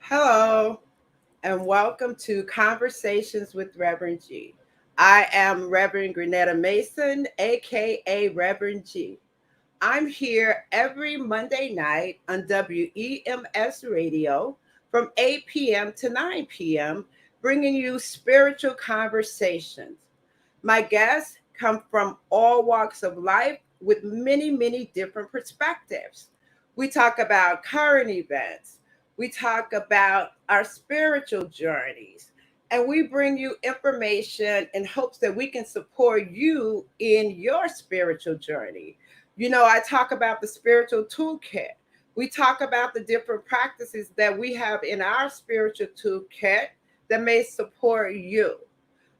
Hello, and welcome to Conversations with Reverend G. I am Reverend Grenetta Mason, aka Reverend G. I'm here every Monday night on WEMS Radio from 8 p.m. to 9 p.m., bringing you spiritual conversations. My guests come from all walks of life with many, many different perspectives. We talk about current events, we talk about our spiritual journeys, and we bring you information in hopes that we can support you in your spiritual journey. I talk about the spiritual toolkit. We talk about the different practices that we have in our spiritual toolkit that may support you.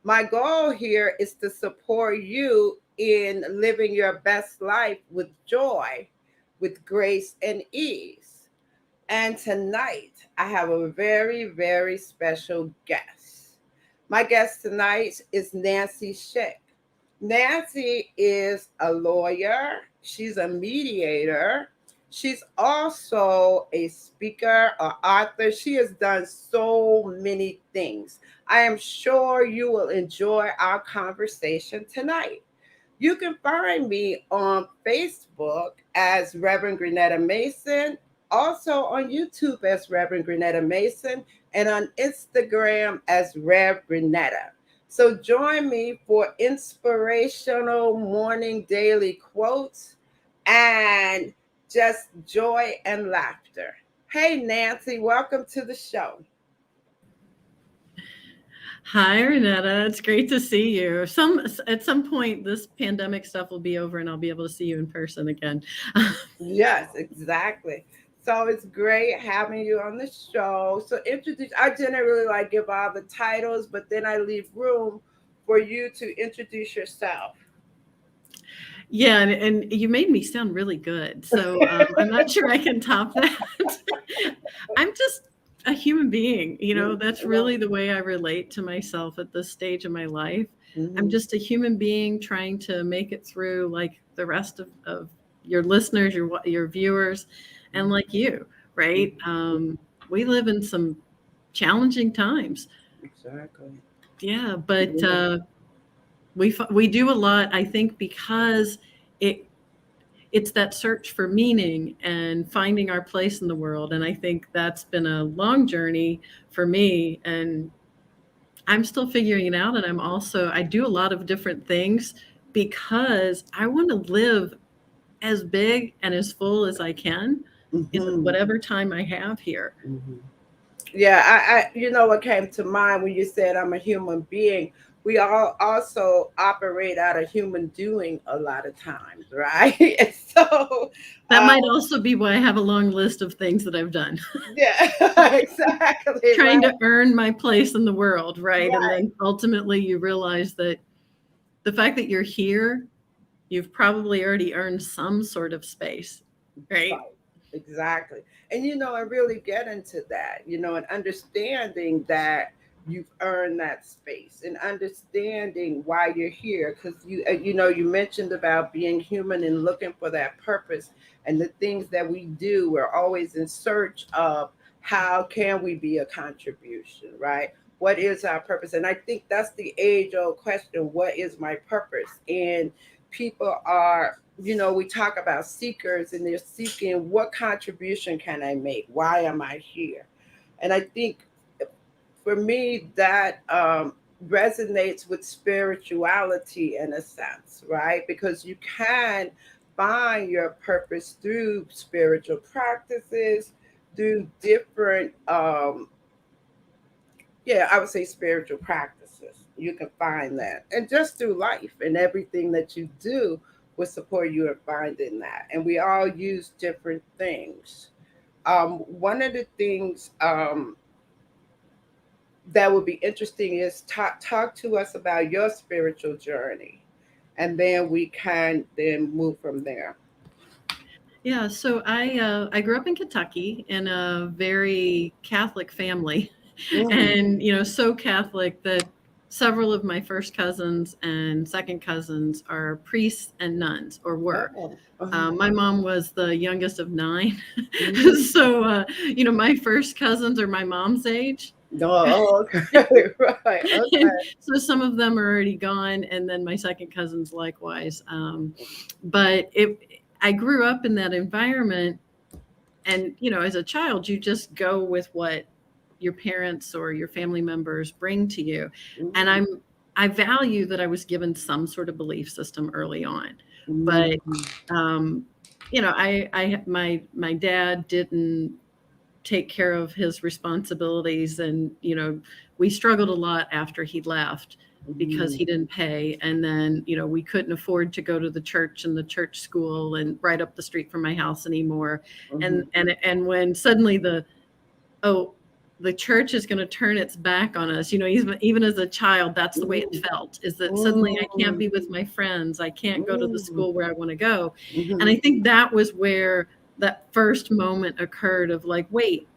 My goal here is to support you in living your best life with joy, with grace and ease. And tonight, I have a very, very special guest. My guest tonight is Nancy Schick. Nancy is a lawyer, she's a mediator, she's also a speaker, an author. She has done so many things. I am sure you will enjoy our conversation tonight. You can find me on Facebook as Reverend Grenetta Mason, also on YouTube as Reverend Grenetta Mason, and on Instagram as Rev Grenetta. So join me for inspirational morning daily quotes and just joy and laughter. Hey, Nancy, welcome to the show. Hi, Renetta. It's great to see you. At some point, this pandemic stuff will be over, and I'll be able to see you in person again. Yes, exactly. So it's great having you on the show. So introduce. I generally like give all the titles, but then I leave room for you to introduce yourself. Yeah, and you made me sound really good. So I'm not sure I can top that. I'm just a human being. That's really the way I relate to myself at this stage of my life. I'm Mhm. just a human being trying to make it through like the rest of your listeners, your viewers, and like you, right? We live in some challenging times. Exactly. Yeah, but Yeah. we do a lot, I think, because it it's that search for meaning and finding our place in the world. And I think that's been a long journey for me. And I'm still figuring it out. And I do a lot of different things because I want to live as big and as full as I can in Mhm. whatever time I have here. Mhm. Yeah, you know what came to mind when you said I'm a human being. We all also operate out of human doing a lot of times, right? And so, That uh, might also be why I have a long list of things that I've done. yeah, exactly, Trying right, to earn my place in the world, right? And right, then ultimately you realize that the fact that you're here, you've probably already earned some sort of space, right? right, exactly. And I really get into that, and understanding that you've earned that space and understanding why you're here. Because you mentioned about being human and looking for that purpose and the things that we do. We're always in search of how can we be a contribution, right? What is our purpose? And I think that's the age old question: what is my purpose? And people are, we talk about seekers, and they're seeking, what contribution can I make? Why am I here? And I think for me that resonates with spirituality in a sense, right? Because you can find your purpose through spiritual practices, through different yeah, I would say spiritual practices. You can find that. And just through life and everything that you do will support you in finding that. And we all use different things. One of the things that would be interesting is talk to us about your spiritual journey. And then we can then move from there. Yeah, so I grew up in Kentucky in a very Catholic family, Mm, and so Catholic that several of my first cousins and second cousins are priests and nuns, or were. Oh, My mom was the youngest of nine. mhm. So, my first cousins are my mom's age. No, oh, okay. Right. And Okay. so some of them are already gone, and then my second cousins likewise. But I grew up in that environment, and as a child, you just go with what your parents or your family members bring to you. And Mm, I value that I was given some sort of belief system early on, mm, but um, my dad didn't take care of his responsibilities, and we struggled a lot after he left because mm, he didn't pay, and then we couldn't afford to go to the church and the church school and right up the street from my house anymore. and mhm, and and when suddenly oh, the church is going to turn its back on us. Even as a child, that's the way it mm, felt, is that suddenly I can't mm, be with my friends. I can't go to the mm, school where I want to go. And I mhm, think that was where that first moment occurred of like, wait,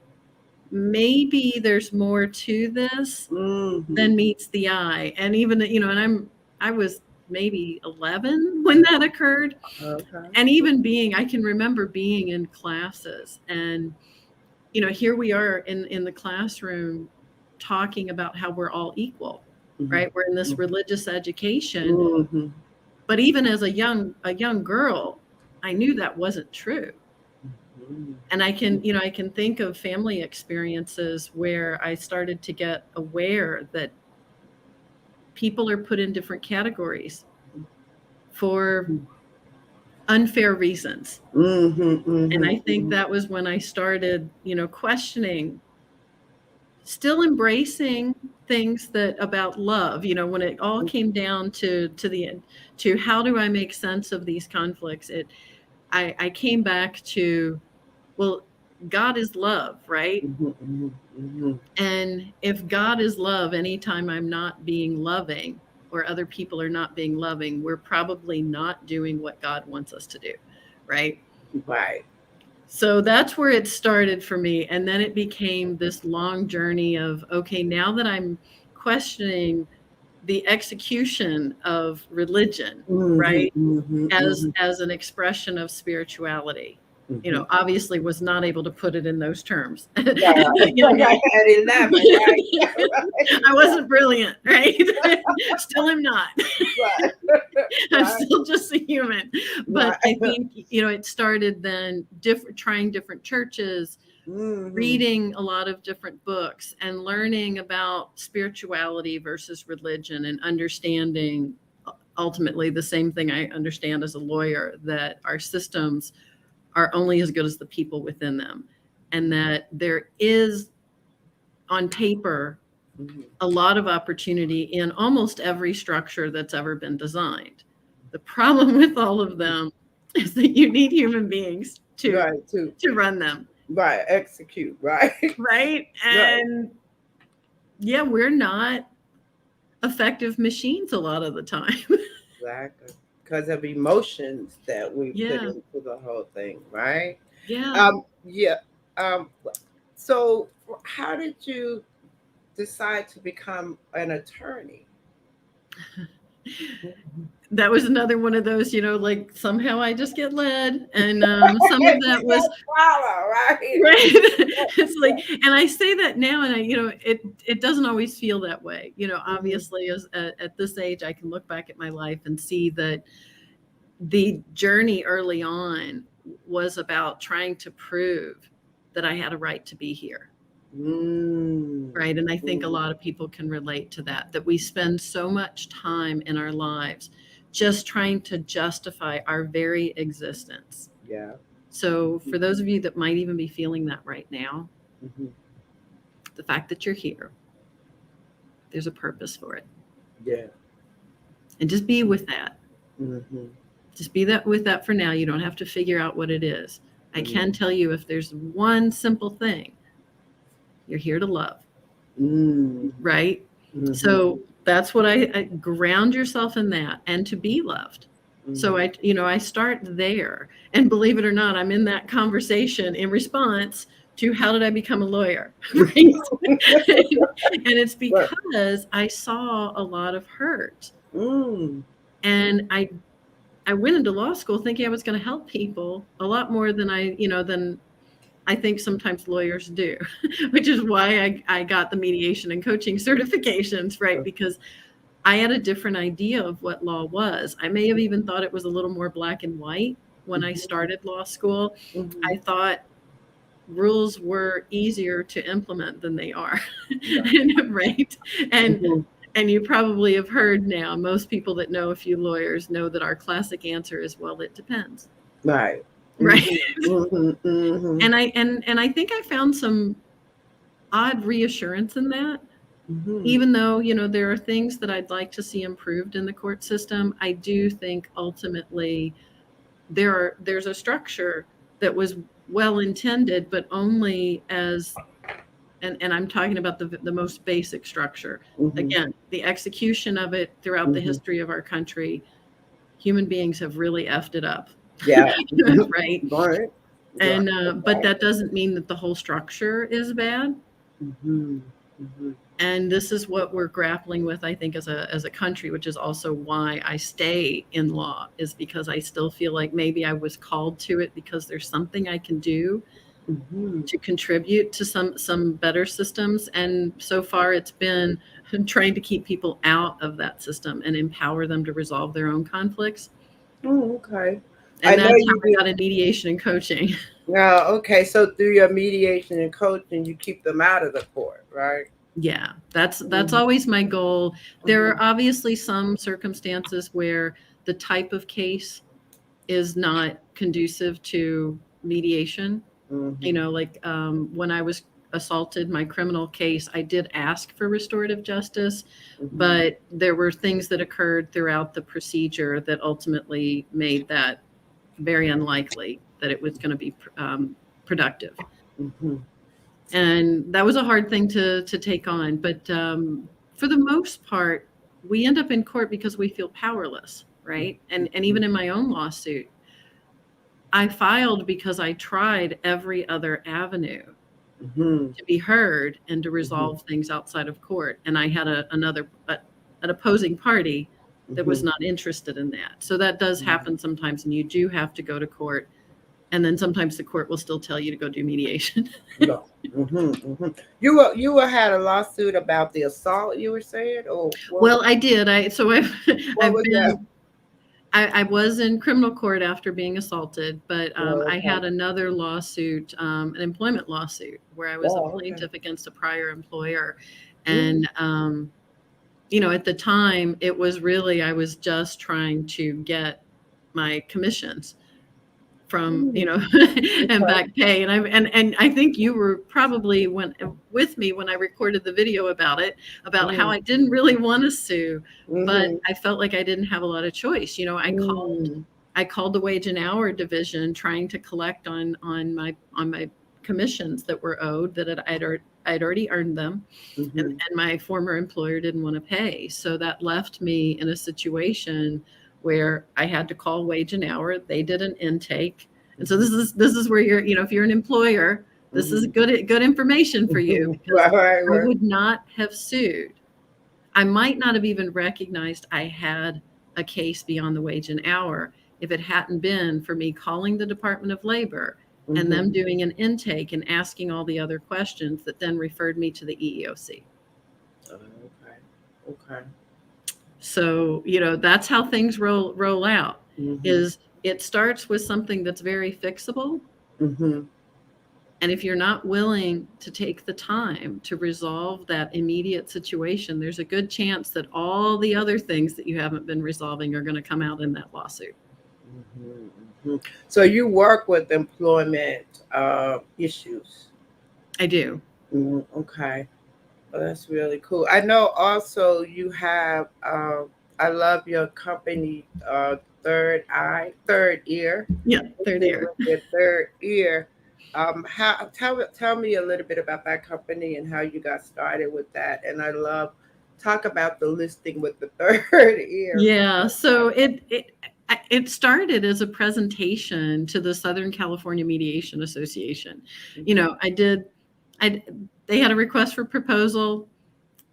maybe there's more to this mhm. than meets the eye. And even, and I was maybe 11 when that occurred. Okay. And even I can remember being in classes, and here we are in the classroom talking about how we're all equal, Mhm, right? We're in this religious education, mhm, but even as a young girl, I knew that wasn't true. mhm, And I can think of family experiences where I started to get aware that people are put in different categories for unfair reasons. mhm, And mhm, I think mhm, that was when I started, questioning, still embracing things that about love, when it all came down to the end, to how do I make sense of these conflicts. I came back to, well, God is love, right? mhm, mhm, mhm. And if God is love, anytime I'm not being loving or other people are not being loving, we're probably not doing what God wants us to do, right? Right. So that's where it started for me. And then it became this long journey of, okay, now that I'm questioning the execution of religion, Mhm, right? mhm, mhm, As an expression of spirituality. mhm. Obviously was not able to put it in those terms. Right. Now, At 11, right? I wasn't brilliant, right? Still am not. Right. I'm Right. still just a human. But Right. I think, it started then trying different churches, Mhm, reading a lot of different books, and learning about spirituality versus religion, and understanding ultimately the same thing I understand as a lawyer, that our systems are only as good as the people within them, and that there is, on paper, mhm. a lot of opportunity in almost every structure that's ever been designed. The problem with all of them is that you need human beings to Right. To run them, right. Execute. Right. right? Right. And yeah, we're not effective machines a lot of the time. Exactly. Because of emotions that we put Yeah, into the whole thing, right? yeah. Yeah. Um, so how did you decide to become an attorney? That was another one of those, like somehow I just get led, and some of that You was just follow, right? right. It's like, and I say that now, and it doesn't always feel that way. Mm-hmm, Obviously, as at this age, I can look back at my life and see that the journey early on was about trying to prove that I had a right to be here. Right. And I think a mm-hmm. lot of people can relate to that, that we spend so much time in our lives just trying to justify our very existence. Yeah. So, for those of you that might even be feeling that right now, Mm-hmm. the fact that you're here, there's a purpose for it. Yeah. And just be with that. Mm-hmm. Just be that with that for now. You don't have to figure out what it is. I can tell you, if there's one simple thing, you're here to love, Mm-hmm. right? Mm-hmm. So that's what I ground yourself in, that, and to be loved. So Mm-hmm. I start there, and believe it or not, I'm in that conversation in response to how did I become a lawyer, right? And it's Right. because I saw a lot of hurt, Mm. and I went into law school thinking I was going to help people a lot more than than I think sometimes lawyers do, which is why I got the mediation and coaching certifications, right? Because I had a different idea of what law was. I may have even thought it was a little more black and white when I Mm-hmm. started law school. Mm-hmm. I thought rules were easier to implement than they are. Right. Right? And Mm-hmm. and you probably have heard now, most people that know a few lawyers know that our classic answer is, well, it depends. Right. Right? Mm-hmm. Mm-hmm. Mm-hmm. And I think I found some odd reassurance in that. Mm-hmm. Even though, there are things that I'd like to see improved in the court system, I do think ultimately there's a structure that was well intended, but only as and I'm talking about the most basic structure. Mm-hmm. Again, the execution of it throughout the Mm-hmm. history of our country, human beings have really effed it up. Yeah. Right? Right. Right. And but that doesn't mean that the whole structure is bad. Mm-hmm. Mm-hmm. And this is what we're grappling with, I think, as a country, which is also why I stay in law, is because I still feel like maybe I was called to it because there's something I can do Mm-hmm. to contribute to some better systems. And so far it's been trying to keep people out of that system and empower them to resolve their own conflicts. Oh, okay. I And know that's how you I do. got in mediation and coaching. Yeah, okay. So through your mediation and coaching, you keep them out of the court, right? Yeah, that's Mm-hmm. always my goal. There Mm-hmm. are obviously some circumstances where the type of case is not conducive to mediation. Mm-hmm. Like when I was assaulted, my criminal case, I did ask for restorative justice, Mm-hmm. but there were things that occurred throughout the procedure that ultimately made that very unlikely that it was going to be productive. Mm-hmm. And that was a hard thing to take on. But for the most part, we end up in court because we feel powerless, right? And even in my own lawsuit, I filed because I tried every other avenue Mm-hmm. to be heard and to Mm-hmm. resolve things outside of court. And I had an opposing party that Mm-hmm. was not interested in that. So that does happen sometimes, and you do have to go to court. And then sometimes the court will still tell you to go do mediation. No. Mm-hmm. Mm-hmm. You were had a lawsuit about the assault. You were saying, oh, Well, I did. what I've was that? been I was in criminal court after being assaulted, but Oh, I okay. had another lawsuit, an employment lawsuit, where I was a Oh, okay. plaintiff against a prior employer. Mm-hmm. And, at the time, it was really, I was just trying to get my commissions from, and Okay. back pay. And I think you were probably with me when I recorded the video about how Mm-hmm. I didn't really want to sue, but Mm-hmm. I felt like I didn't have a lot of choice. Mm-hmm. I called the wage and hour division trying to collect on my commissions that were owed that I'd already earned them, Mm-hmm. and my former employer didn't want to pay. So that left me in a situation where I had to call wage and hour. They did an intake. And so this is where if you're an employer, this is Mm-hmm. good information for you, because Right, right, I right. would not have sued. I might not have even recognized I had a case beyond the wage and hour if it hadn't been for me calling the Department of Labor and Mm-hmm. them doing an intake and asking all the other questions that then referred me to the EEOC. Okay. Okay. So, that's how things roll out. Mm-hmm. Is it starts with something that's very fixable, Mm-hmm. and if you're not willing to take the time to resolve that immediate situation, there's a good chance that all the other things that you haven't been resolving are going to come out in that lawsuit. Mm-hmm. So you work with employment issues. I do. Okay. Well, that's really cool. I know also you have, I love your company, Third Ear. Yeah, they're Working there. with your third ear. Tell me a little bit about that company and how you got started with that. And I love talk about the listing with the third ear. Yeah, so it It started as a presentation to the Southern California Mediation Association. You Mhm. know, I they had a request for proposal.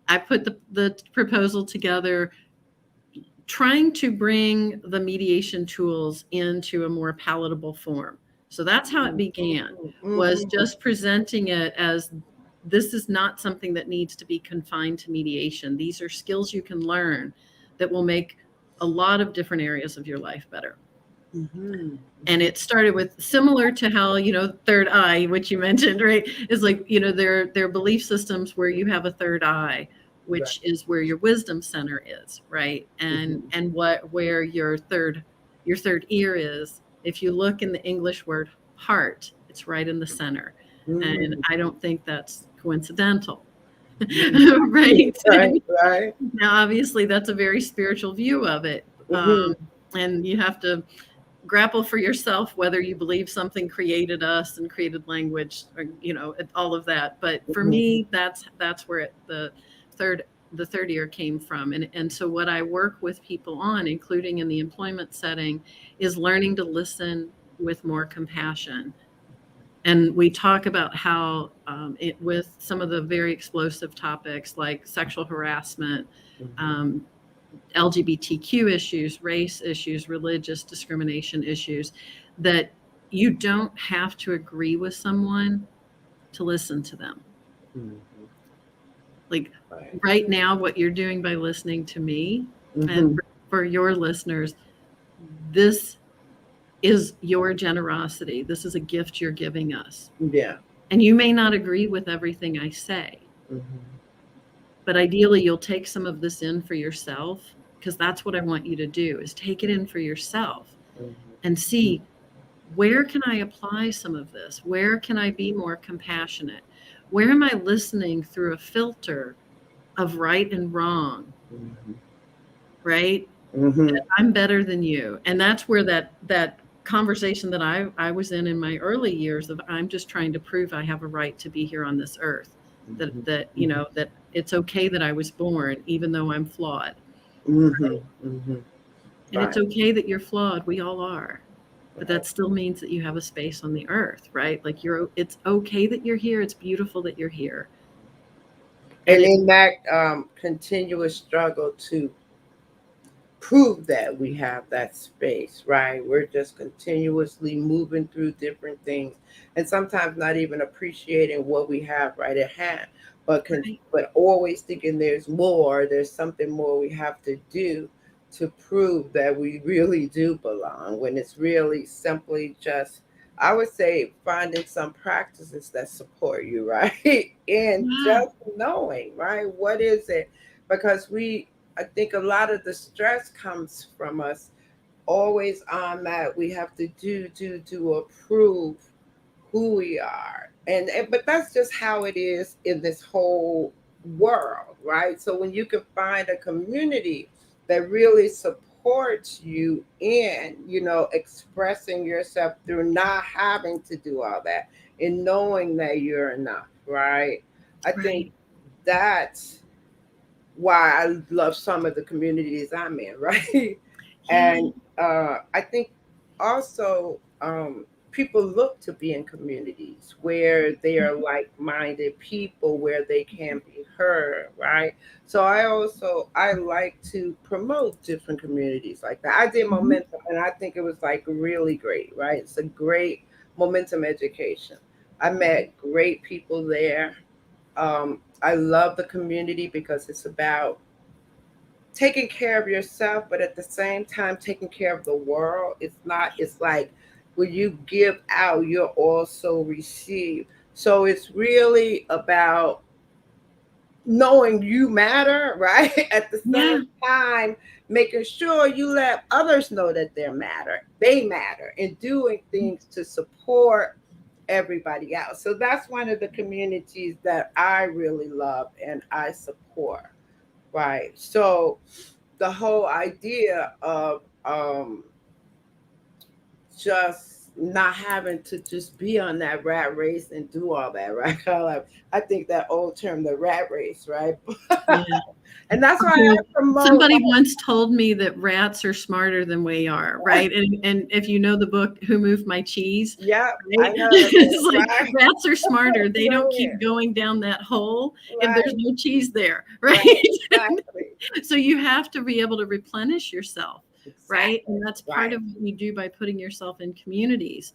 I put the proposal together, trying to bring the mediation tools into a more palatable form. So that's how it Mhm. began, was Mhm. just presenting it as, this is not something that needs to be confined to mediation. These are skills you can learn that will make a lot of different areas of your life better. Mhm. And Mhm. it started with, similar to how, third eye, which you mentioned, right, is like, there are belief systems where you have a third eye, Right. which is where your wisdom center is, right, and Mhm. what where your third ear is. If you look in the English word heart, it's right in the center. And Mhm. I don't think that's coincidental. Mhm. Right. Right. Right. Now obviously that's a very spiritual view of it. Mhm. And you have to grapple for yourself whether you believe something created us and created language, or all of that. But for Mhm. me, that's where third the third ear came from. And so what I work with people on, including in the employment setting, is learning to listen with more compassion. And we talk about how, with some of the very explosive topics like sexual harassment, Mhm. um, LGBTQ issues, race issues, religious discrimination issues, that you don't have to agree with someone to listen to them. Mhm. Like Right. right now, what you're doing by listening to me, and Mhm. for your listeners, this is your generosity. This is a gift you're giving us. Yeah. And you may not agree with everything I say, Mhm. but ideally you'll take some of this in for yourself, because that's what I want you to do, is take it in for yourself Mhm. and see, where can I apply some of this? Where can I be more compassionate? Where am I listening through a filter of right and wrong, Mhm. right? Mhm. I'm better than you. And that's where that conversation that I was in my early years, of, I'm just trying to prove I have a right to be here on this earth. That Mhm. that you Mhm. know that it's okay that I was born, even though I'm flawed. Mhm. Mhm. And it's Right. okay that you're flawed. We all are. But Right. that still means that you have a space on the earth, right? Like, it's okay that you're here. It's beautiful that you're here. And And it's in that continuous struggle to prove that we have that space, right? We're just continuously moving through different things and sometimes not even appreciating what we have right at hand, right, but always thinking there's something more we have to do to prove that we really do belong, when it's really simply just, I would say, finding some practices that support you, right? And yeah, just knowing, right? What is it? Because I think a lot of the stress comes from us always on that we have to do to approve who we are. But that's just how it is in this whole world, right? So when you can find a community that really supports you in, expressing yourself through not having to do all that and knowing that you're enough, right? I think right, that's why I love some of the communities I'm in, right? yeah, And I think also people look to be in communities where they are like-minded people, where they can be heard, right? So I like to promote different communities like that. I did mhm, Momentum, and I think it was like really great, right? It's a great Momentum education. I met great people there. I love the community because it's about taking care of yourself, but at the same time taking care of the world. It's like when you give out, you'll also receive. So it's really about knowing you matter, right? At the yeah, same time, making sure you let others know that they matter, and doing things to support everybody else. So that's one of the communities that I really love and I support, right? So the whole idea of just not having to just be on that rat race and do all that, right? I think that old term, the rat race, right? Yeah. And that's why I Well, promote. somebody once told me that rats are smarter than we are, right? And if you know the book Who Moved My Cheese, Yep, I right? know the It's book, like right? rats are smarter. They don't Brilliant, keep going down that hole if there's right, no cheese there, right? right, exactly, So you have to be able to replenish yourself, right? exactly, And that's part right, of what you do by putting yourself in communities.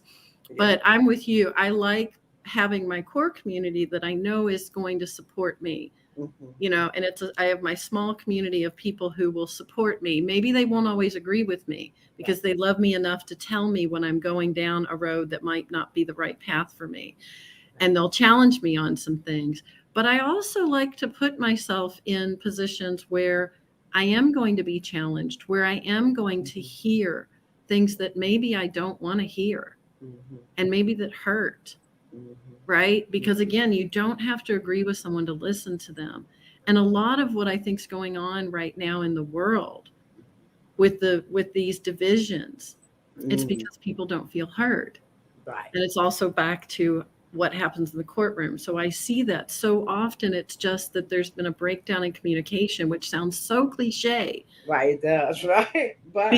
yeah. But I'm with you. I like having my core community that I know is going to support me, Hmm. and I have my small community of people who will support me. Maybe they won't always agree with me Right. because they love me enough to tell me when I'm going down a road that might not be the right path for me, and they'll challenge me on some things. But I also like to put myself in positions where I am going to be challenged, where I am going to Hmm. hear things that maybe I don't want to hear Hmm. and maybe that hurt, right? Because again, you don't have to agree with someone to listen to them. And a lot of what I think is going on right now in the world with these divisions, it's Hmm. because people don't feel heard. Right. And it's also back to what happens in the courtroom. So I see that so often. It's just that there's been a breakdown in communication, which sounds so cliche, Right, it does, right? But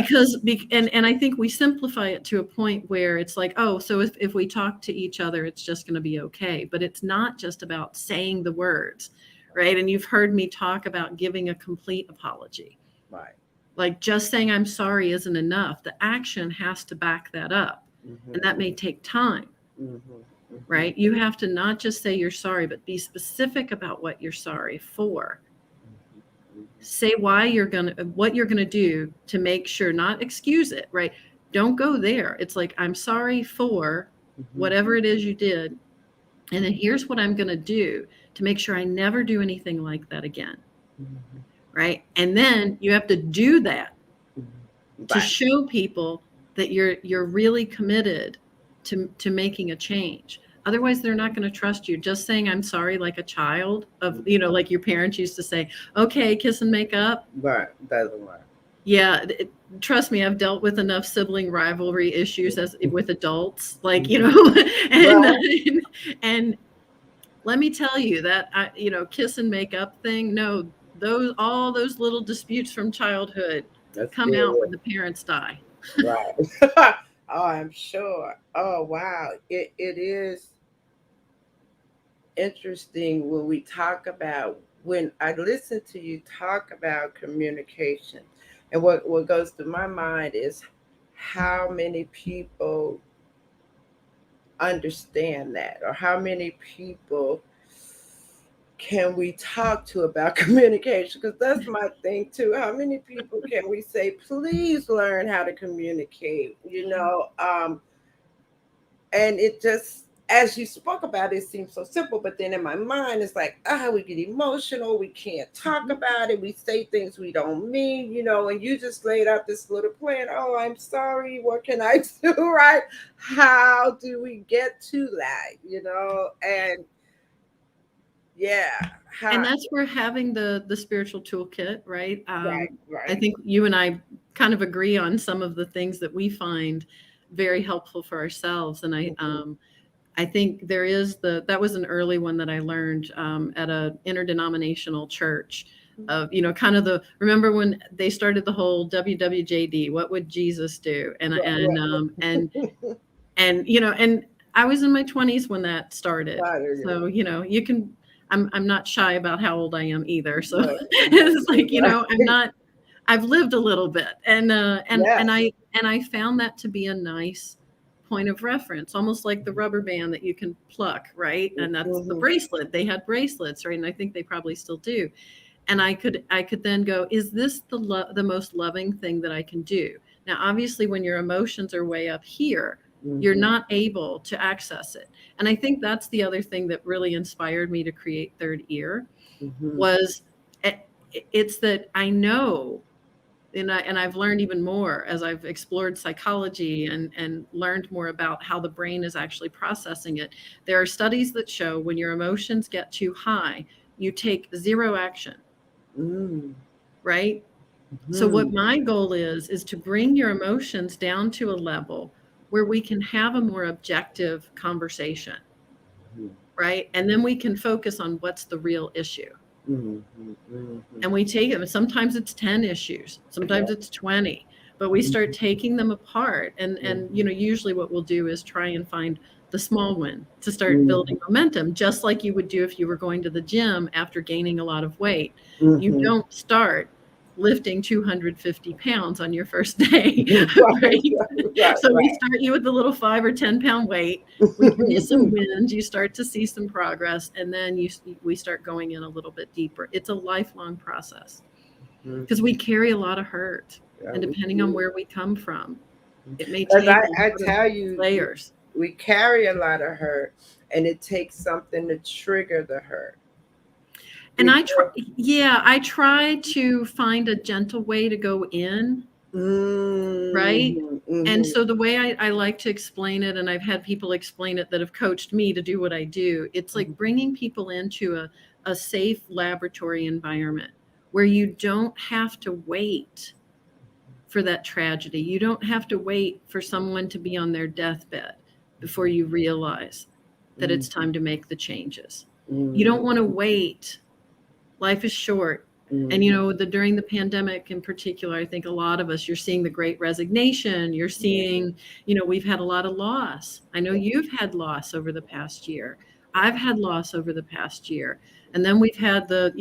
and I think we simplify it to a point where it's like, oh, so if we talk to each other, it's just going to be okay. But it's not just about saying the words, right? And you've heard me talk about giving a complete apology. right. Like, just saying I'm sorry isn't enough. The action has to back that up, and Hmm. that may take time, Hmm. Hmm. right? You have to not just say you're sorry, but be specific about what you're sorry for. Say why you're going to, what you're going to do to make sure, not excuse it, right? Don't go there. It's like, I'm sorry for Hmm. whatever it is you did, and then here's what I'm going to do to make sure I never do anything like that again, Hmm. right? And then you have to do that to Right. show people that you're really committed to making a change. Otherwise, they're not going to trust you. Just saying I'm sorry, like a child of, like your parents used to say, okay, kiss and make up. Right. Doesn't work. Yeah, trust me, I've dealt with enough sibling rivalry issues as with adults, like, Mhm. and Right. and let me tell you that kiss and make up thing. No, those all those little disputes from childhood Let's come deal out with when the parents die. it. Right. Oh, I'm sure. Oh, wow. It is interesting when we talk about, when I listen to you talk about communication, and what goes through my mind is how many people understand that, or how many people can we talk to about communication? Because that's my thing too. How many people can we say, please learn how to communicate? And it just, as you spoke about it, it seems so simple, but then in my mind it's like, we get emotional, we can't talk Mhm. about it, we say things we don't mean, and you just laid out this little plan. Oh, I'm sorry, what can I do? Right? How do we get to that? And yeah, And how. that's where having the spiritual toolkit, right? Right, I right. think you and I kind of agree on some of the things that we find very helpful for ourselves. And Hmm. I think there is that was an early one that I learned at a interdenominational church of, kind of remember when they started the whole WWJD, what would Jesus do? And I was in my 20s when that started. Right, right, So, I'm not shy about how old I am either. So right, it's like, right. I've lived a little bit, Yeah. and I found that to be a nice point of reference, almost like the rubber band that you can pluck, right? And that's the Hmm. bracelet. They had bracelets, right? And I think they probably still do. And I could then go, is this the most loving thing that I can do? Now, obviously, when your emotions are way up here, you're Hmm. not able to access it. And I think that's the other thing that really inspired me to create Third Ear Hmm. was it's that I know, and I've learned even more as I've explored psychology and learned more about how the brain is actually processing it. There are studies that show when your emotions get too high, you take zero action, Hmm. right? So Hmm. what my goal is to bring your emotions down to a level where we can have a more objective conversation, Mhm. right? And then we can focus on what's the real issue. Mhm. Mhm. And we take them. Sometimes it's 10 issues, Yeah. sometimes it's 20, but we start Mhm. taking them apart. And Mhm. usually what we'll do is try and find the small win to start building Mhm. momentum, just like you would do if you were going to the gym after gaining a lot of weight. You Mhm. don't start lifting 250 pounds on your first day, Right, right? right, So we right. start you with a little 5 or 10 pound weight. We give you some wins, you start to see some progress, and then we start going in a little bit deeper. It's a lifelong process because we Mhm. carry a lot of hurt, Yeah, and we depending on do. where we come from, it may As take a I lot of tell you, layers. we carry a lot of hurt, and it takes something to trigger the hurt. And I try, Before, yeah, I try to find a gentle way to go in, right? mm-hmm, And mm-hmm, so the way I like to explain it, and I've had people explain it that have coached me to do what I do, it's like bringing people into a safe laboratory environment where you don't have to wait for that tragedy. You don't have to wait for someone to be on their deathbed before you realize that it's mm-hmm, time to make the changes. You mm-hmm, don't want to wait. Life is short. And mm-hmm. during the pandemic in particular, I think a lot of us, you're seeing the great resignation. You're Yeah, seeing, we've had a lot of loss. I know you've had loss over the past year. I've had loss over the past year. And then we've had the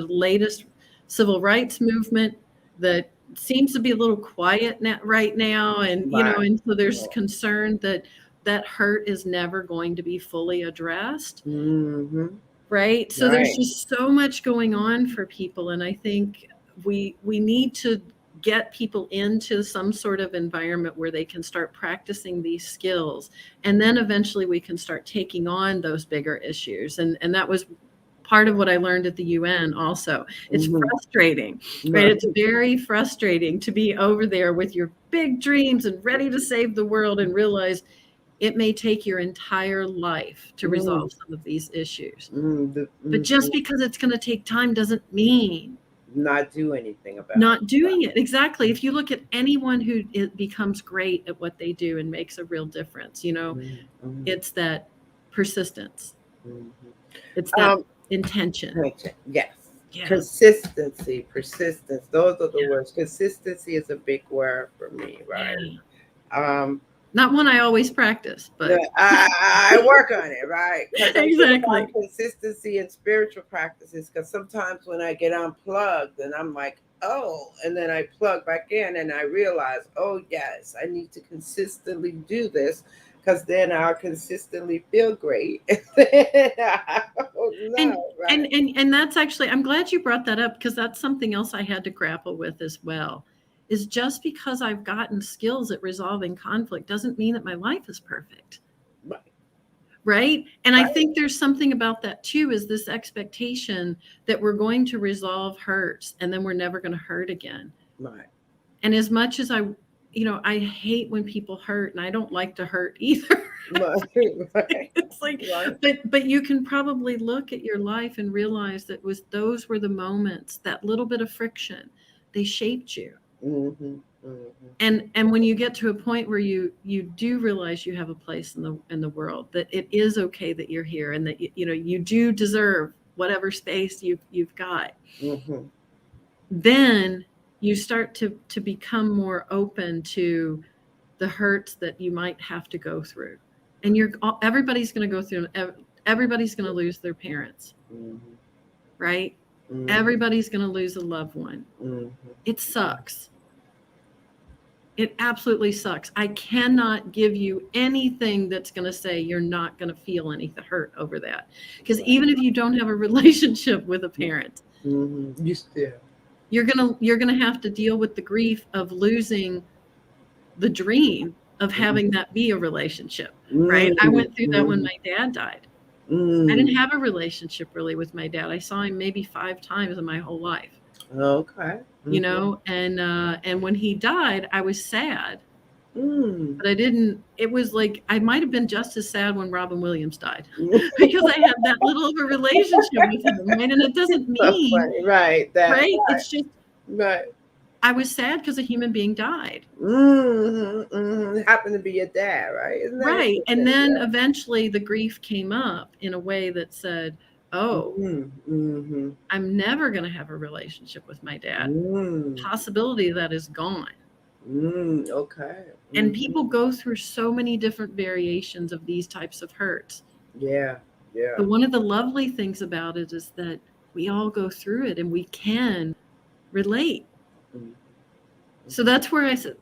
latest civil rights movement that seems to be a little quiet right now. And, right, and so there's right. concern that that hurt is never going to be fully addressed, Mm-hmm, right? So there's right. just so much going on for people, and I think we need to get people into some sort of environment where they can start practicing these skills, and then eventually we can start taking on those bigger issues. And that was part of what I learned at the UN also. It's Mm-hmm, frustrating, right? right. It's very frustrating to be over there with your big dreams and ready to save the world and realize it may take your entire life to Mm, resolve some of these issues. But mm-hmm. just because it's going to take time doesn't mean Not do anything about it. not doing it. Exactly. If you look at anyone who becomes great at what they do and makes a real difference, Mm-hmm, it's that persistence, mm-hmm. it's that intention. Okay, yes. Yeah. Consistency, persistence. Those are the Yeah. words. Consistency is a big word for me, right? Yeah. Um, Not one I always practice, the, but I work on it, right? Because I think about exactly. consistency in spiritual practices. Because sometimes when I get unplugged, and I'm like, oh, and then I plug back in, and I realize, oh yes, I need to consistently do this. Because then I'll consistently feel great. I don't And know, and right? and and that's actually, I'm glad you brought that up because that's something else I had to grapple with as well. Is just because I've gotten skills at resolving conflict doesn't mean that my life is perfect, Right, right? And I right, think there's something about that too, is this expectation that we're going to resolve hurts and then we're never going to hurt again. right. And as much as I hate when people hurt, and I don't like to hurt either. Right, right, It's like, right. but you can probably look at your life and realize that those were the moments, that little bit of friction, they shaped you. Mhm, mhm, And when you get to a point where you do realize you have a place in the world, that it is okay that you're here, and that you do deserve whatever space you've got, mhm. then you start to become more open to the hurts that you might have to go through. And everybody's going to go through, everybody's going to lose their parents, Mhm, right? mhm, Everybody's going to lose a loved one. mhm. It sucks. It absolutely sucks. I cannot give you anything that's going to say you're not going to feel any hurt over that. Because Right. even if you don't have a relationship with a parent, Mhm. You still. you're going to have to deal with the grief of losing the dream of Mhm, having that be a relationship, right? I mhm, went through that when mhm, my dad died. I mhm. didn't have a relationship really with my dad. I saw him maybe 5 times in my whole life, Okay. Mhm. and when he died, I was sad, Mm. but I didn't. It was like I might have been just as sad when Robin Williams died because I had that little of a relationship with him, right? And it doesn't So mean, funny, right? That right? right, It's just right. I was sad because a human being died. Happened to be your dad, right? Isn't that Right. And interesting? then Yeah. eventually the grief came up in a way that said, oh, Mm-hmm. I'm never going to have a relationship with my dad. Mm. Possibility of that is gone. Okay. And Mm-hmm. people go through so many different variations of these types of hurts. Yeah. Yeah. But one of the lovely things about it is that we all go through it and we can relate. So Mm-hmm. that's where I said,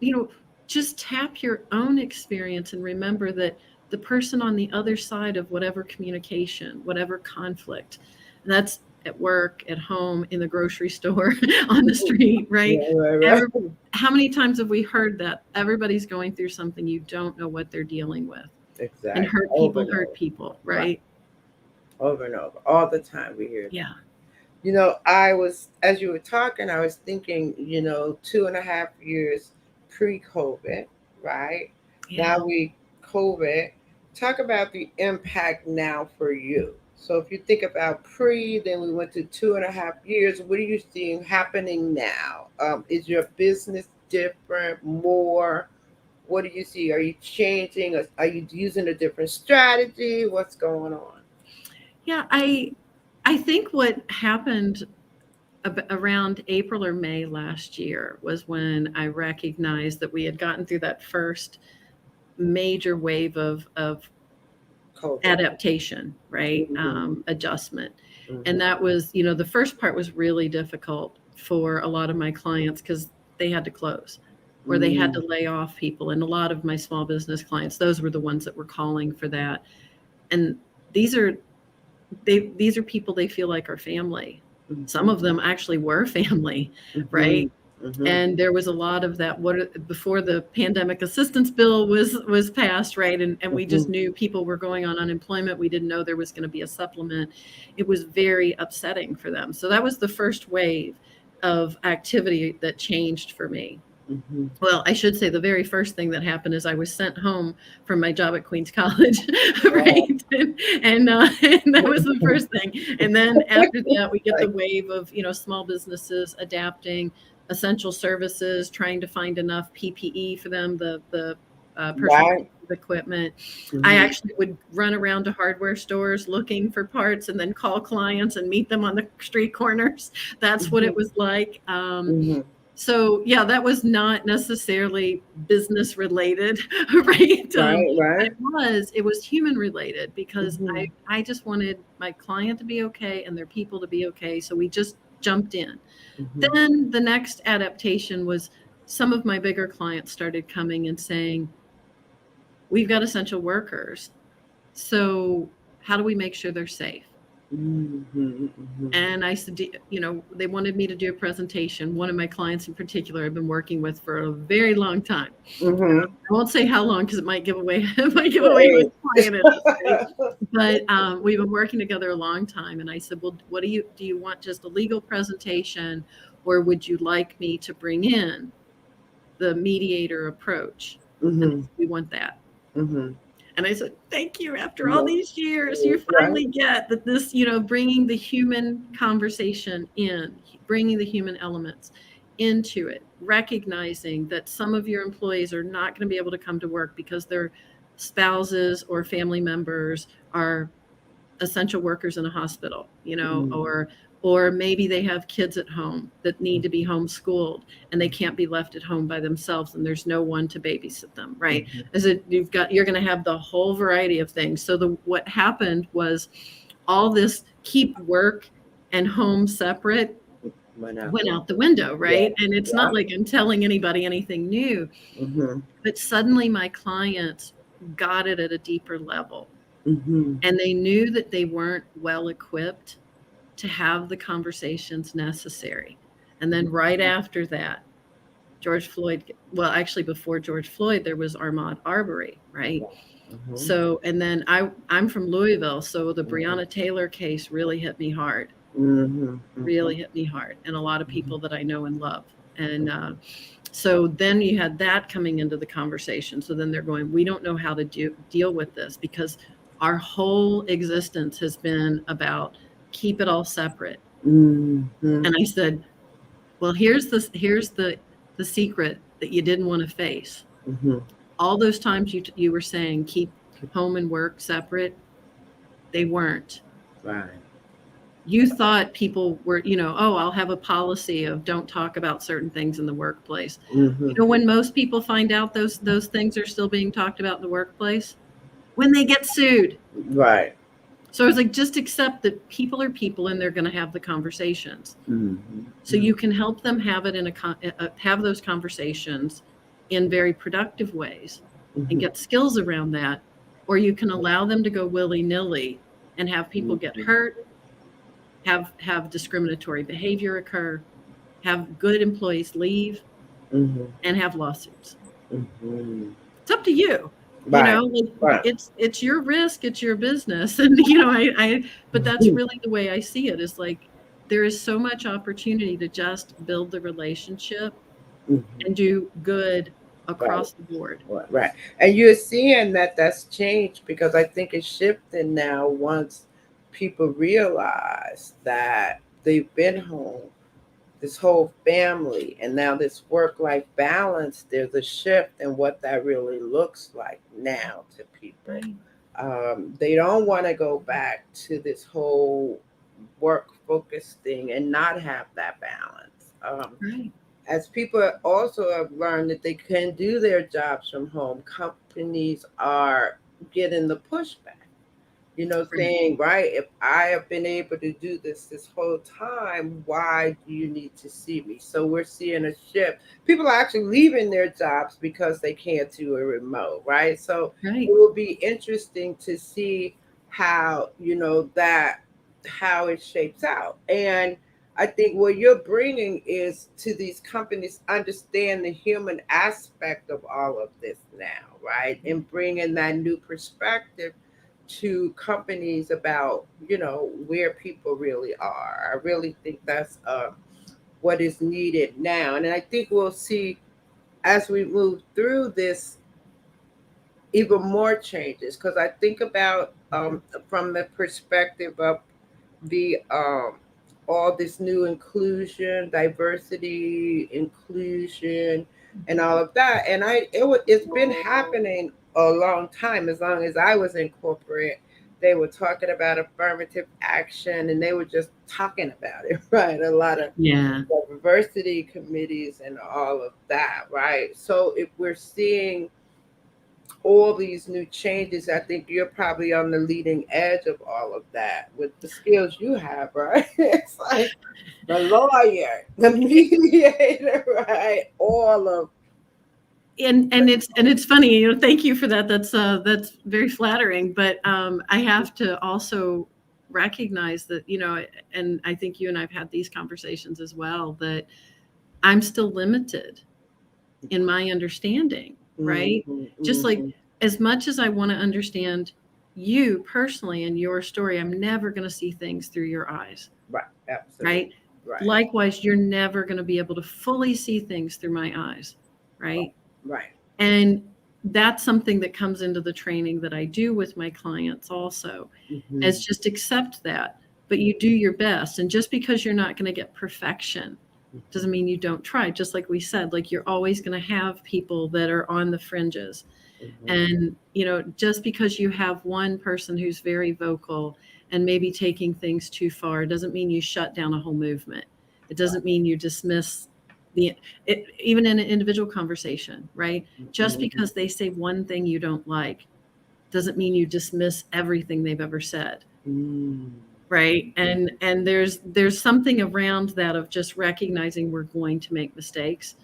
just tap your own experience and remember that the person on the other side of whatever communication, whatever conflict, and that's at work, at home, in the grocery store, on the street, right? Yeah. Right. Every, Right. how many times have we heard that everybody's going through something, you don't know what they're dealing with? And Exactly. Over and hurt over. people, Right. right? Over and over. All the time we hear that. Yeah. I was, as you were talking, I was thinking, 2.5 years pre-COVID, right? Now Yeah. COVID. Talk about the impact now for you. So if you think about pre, then we went to 2.5 years. What are you seeing happening now? Is your business different, more? What do you see? Are you changing? Are you using a different strategy? What's going on? Yeah, I think what happened around April or May last year was when I recognized that we had gotten through that first major wave of COVID. adaptation, right? Hmm. Adjustment. And Hmm. that was, the first part was really difficult for a lot of my clients because they had to close or they had to Mm. lay off people. And a lot of my small business clients, those were the ones that were calling for that. And these are these are people they feel like are family. Some Mhm, of them actually were family, mhm, right? mhm, And there was a lot of that before the pandemic assistance bill was passed, right? And we just mhm, knew people were going on unemployment. We didn't know there was going to be a supplement. It was very upsetting for them. So that was the first wave of activity that changed for me. mhm. Well, I should say the very first thing that happened is I was sent home from my job at Queens College, Wow. right? And that was the first thing. And then after that, we get the Like, wave of small businesses adapting, essential services, trying to find enough PPE for them, the personal right. protective equipment. I Mhm, actually would run around to hardware stores looking for parts and then call clients and meet them on the street corners. That's what mhm, it was like. mhm. So yeah, that was not necessarily business related, right? Right, But right. it was human related because I Mhm, I just wanted my client to be okay and their people to be okay. So we just jumped in. mhm. Then the next adaptation was some of my bigger clients started coming and saying, we've got essential workers. So how do we make sure they're safe? Mhm, mhm, And I said, they wanted me to do a presentation. One of my clients in particular I've been working with for a very long time. mhm. I won't say how long because it might give away it might give away which Right. client it is, right? But we've been working together a long time, and I said, "Well, what do you want? Just a legal presentation, or would you like me to bring in the mediator approach?" And they Mhm, said, we want that. mhm. And I said, "Thank you. After all Yeah, these years, you right. finally get that this, bringing the human conversation in, bringing the human elements into it, recognizing that some of your employees are not going to be able to come to work because their spouses or family members are essential workers in a hospital, Mhm, or maybe they have kids at home that need to be homeschooled and they can't be left at home by themselves and there's no one to babysit them, right? mhm. As it you're going to have the whole variety of things. So the what happened was all this keep work and home separate Went out went the out the window, Yeah, right? And it's yeah. not like I'm telling anybody anything new, Mhm, but suddenly my clients got it at a deeper level mhm. and they knew that they weren't well equipped to have the conversations necessary. And then right after that, George Floyd, well, actually before George Floyd, there was Ahmaud Arbery, right? Mhm, So, and then I'm from Louisville, so the mhm, Breonna Taylor case really hit me hard, mhm, mhm, really hit me hard, and a lot of mhm. people that I know and love. And so then you had that coming into the conversation. So then they're going, we don't know how to deal with this because our whole existence has been about keep it all separate. Mhm, And I said, well, here's the the secret that you didn't want to face. Mm-hmm. All those times you were saying keep home and work separate, they weren't. Right. You thought people were, oh, I'll have a policy of don't talk about certain things in the workplace. Mm-hmm. When most people find out those things are still being talked about in the workplace, when they get sued. Right. So I was like, just accept that people are people and they're going to have the conversations. So Mm-hmm. you can help them have it have those conversations in very productive ways and Mm-hmm. get skills around that, or you can allow them to go willy nilly and have people get Mm-hmm. hurt, have discriminatory behavior occur, have good employees leave, Mm-hmm. and have lawsuits. Mm-hmm. It's up to you. Right. Like Right. it's your risk, it's your business, and I but that's Mm-hmm. really the way I see it. Is like there is so much opportunity to just build the relationship Mm-hmm. and do good Right. across the board. Right. And you're seeing that that's changed because I think it's shifting now once people realize that they've been home, this whole family, and now this work life balance, there's a shift in what that really looks like now to people. Right. They don't want to go back to this whole work focused thing and not have that balance. Right. As people also have learned that they can do their jobs from home, companies are getting the pushback, Right. saying, right, if I have been able to do this whole time, why do you need to see me? So we're seeing a shift. People are actually leaving their jobs because they can't do a remote, right? So it Right. will be interesting to see how, how it shapes out. And I think what you're bringing is to these companies understand the human aspect of all of this now, right? And bringing that new perspective to companies about where people really are. I really think that's what is needed now, and I think we'll see as we move through this even more changes because I think about from the perspective of the all this new inclusion, diversity, inclusion, and all of that. And it's been happening a long time. As long as I was in corporate, they were talking about affirmative action, and they were just talking about it, right? A lot of Yeah. diversity committees and all of that, right? So if we're seeing all these new changes, I think you're probably on the leading edge of all of that with the skills you have, right? It's like the lawyer, the mediator, right? All of And it's funny, thank you for that. That's very flattering, but I have to also recognize that, and I think you and I've had these conversations as well, that I'm still limited in my understanding, right? mm-hmm, Just like mm-hmm, as much as I want to understand you personally and your story, I'm never going to see things through your eyes, right, absolutely, right? right, Likewise, you're never going to be able to fully see things through my eyes, right, right? right. And that's something that comes into the training that I do with my clients also, Mm-hmm, is just accept that, but you do your best. And just because you're not going to get perfection doesn't mean you don't try. Just like we said, like you're always going to have people that are on the fringes. mm-hmm, And, just because you have one person who's very vocal and maybe taking things too far doesn't mean you shut down a whole movement. It doesn't mean you dismiss the even in an individual conversation, right? Just mm-hmm, because they say one thing you don't like doesn't mean you dismiss everything they've ever said, mm-hmm, right? And there's something around that of just recognizing we're going to make mistakes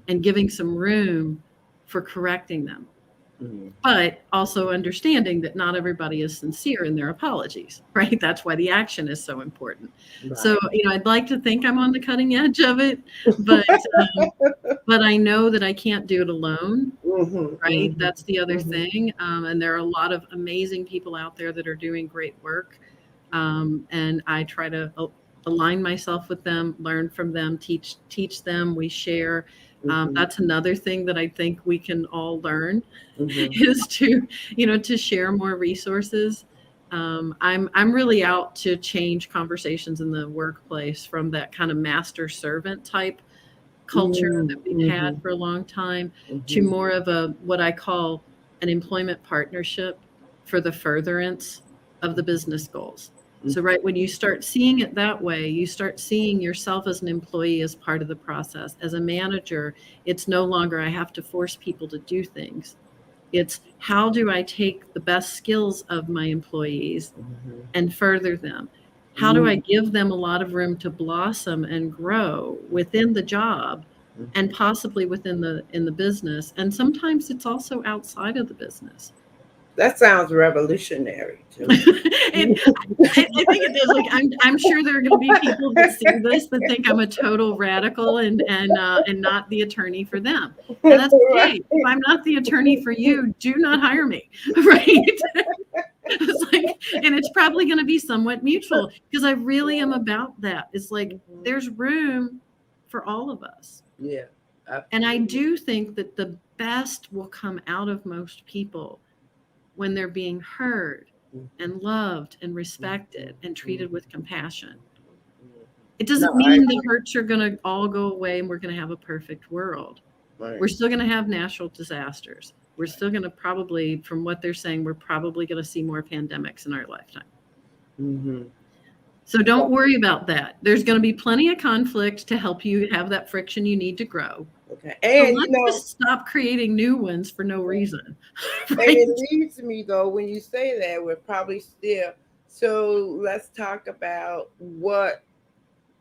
and giving some room for correcting them, mm-hmm, but also understanding that not everybody is sincere in their apologies, right? That's why the action is so important. So, right. I'd like to think I'm on the cutting edge of it, but um, but I know that I can't do it alone, Mm-hmm, right? mm-hmm, That's the other mm-hmm, thing. And there are a lot of amazing people out there that are doing great work. And I try to align myself with them, learn from them, teach them. We share. mm-hmm, That's another thing that I think we can all learn mm-hmm. is to share more resources. I'm really out to change conversations in the workplace from that kind of master servant type culture that we've had Mm-hmm. for a long time to Mm-hmm. more of a what I call an employment partnership for the furtherance of the business goals. So, right when you start seeing it that way, you start seeing yourself as an employee as part of the process. As a manager, it's no longer I have to force people to do things. It's how do I take the best skills of my employees and further them? How do I Mm-hmm. give them a lot of room to blossom and grow within the job and possibly within the in the business? And sometimes it's also outside of the business. That sounds revolutionary to me. I think it does. Like I'm sure there are going to be people that see this that think I'm a total radical and not the attorney for them, and that's okay. If Right. I'm not the attorney for you, do not hire me, right? It's like, and it's probably going to be somewhat mutual because I really am about that. It's like Mhm. there's room for all of us. Yeah, And I absolutely. do think that the best will come out of most people when they're being heard Mhm. and loved and Mhm. respected and Mhm. treated with compassion. Mhm. It No, doesn't I mean the agree. hurts are going to all go away and we're going to have a perfect world. Right. We're still going to have natural disasters. We're still going to probably, from what they're saying, we're probably going to see more pandemics in our lifetime. Mm-hmm. So don't worry about that. There's going to be plenty of conflict to help you have that friction you need to grow. Okay. So And let's just stop creating new ones for no reason, and right? it leads me though when you say that we're probably still. So let's talk about what